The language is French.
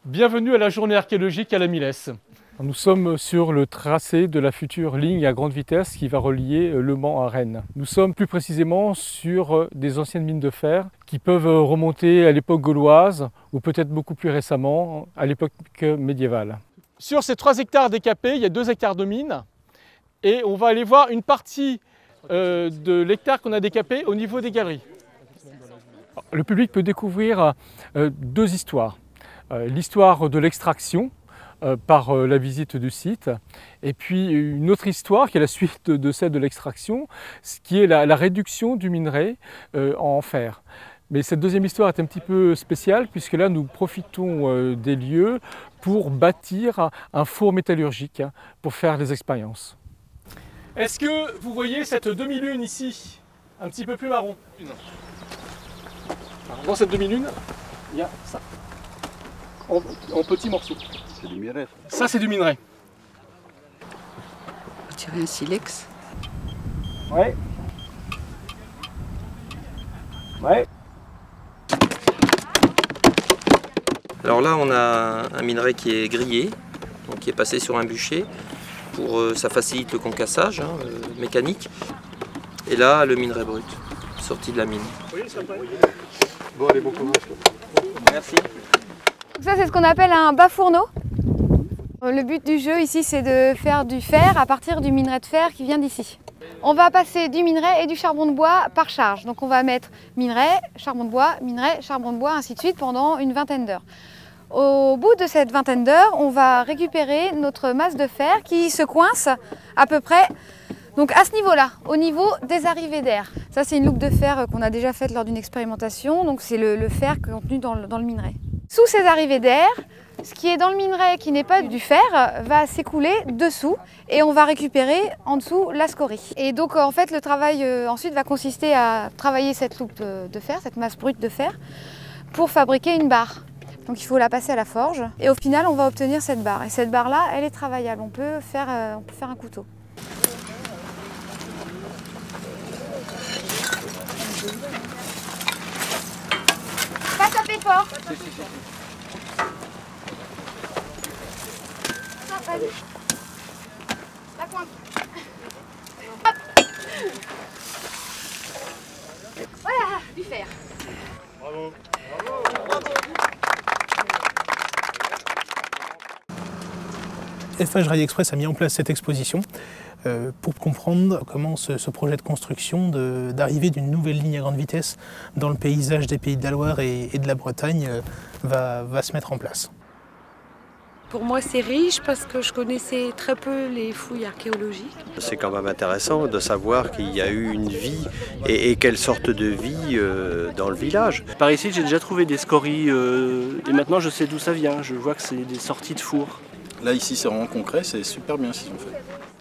Bienvenue à la journée archéologique à la Milesse. Nous sommes sur le tracé de la future ligne à grande vitesse qui va relier Le Mans à Rennes. Nous sommes plus précisément sur des anciennes mines de fer qui peuvent remonter à l'époque gauloise ou peut-être beaucoup plus récemment à l'époque médiévale. Sur ces 3 hectares décapés, il y a 2 hectares de mine et on va aller voir une partie de l'hectare qu'on a décapé au niveau des galeries. Le public peut découvrir 2 histoires. L'histoire de l'extraction par la visite du site et puis une autre histoire qui est la suite de celle de l'extraction, qui est la réduction du minerai en fer. Mais cette deuxième histoire est un petit peu spéciale puisque là nous profitons des lieux pour bâtir un four métallurgique pour faire des expériences. Est-ce que vous voyez cette demi-lune ici, un petit peu plus marron? Alors, dans cette demi-lune, il y a ça. En petits morceaux. C'est du minerai. Ça, c'est du minerai. On dirait un silex. Ouais. Ouais. Alors là, on a un minerai qui est grillé, donc qui est passé sur un bûcher. Ça facilite le concassage mécanique. Et là, le minerai brut, sorti de la mine. Bon, allez, bon courage. Merci. Ça, c'est ce qu'on appelle un bas fourneau. Le but du jeu ici, c'est de faire du fer à partir du minerai de fer qui vient d'ici. On va passer du minerai et du charbon de bois par charge. Donc on va mettre minerai, charbon de bois, ainsi de suite pendant une vingtaine d'heures. Au bout de cette vingtaine d'heures, on va récupérer notre masse de fer qui se coince à peu près donc à ce niveau-là, au niveau des arrivées d'air. Ça, c'est une loupe de fer qu'on a déjà faite lors d'une expérimentation. Donc c'est le fer contenu dans le minerai. Sous ces arrivées d'air, ce qui est dans le minerai qui n'est pas du fer va s'écouler dessous et on va récupérer en dessous la scorie. Et donc en fait le travail ensuite va consister à travailler cette loupe de fer, cette masse brute de fer, pour fabriquer une barre. Donc il faut la passer à la forge et au final on va obtenir cette barre. Et cette barre là, elle est travaillable, on peut faire un couteau. Pas taper fort. Vas-y. La pointe. Hop. Voilà, du fer. Bravo. Eiffage Rail Express a mis en place cette exposition pour comprendre comment ce projet de construction d'arrivée d'une nouvelle ligne à grande vitesse dans le paysage des Pays de la Loire et de la Bretagne va se mettre en place. Pour moi, c'est riche parce que je connaissais très peu les fouilles archéologiques. C'est quand même intéressant de savoir qu'il y a eu une vie et quelle sorte de vie dans le village. Par ici, j'ai déjà trouvé des scories et maintenant je sais d'où ça vient. Je vois que c'est des sorties de four. Là, ici, c'est vraiment concret, c'est super bien ce qu'ils ont fait.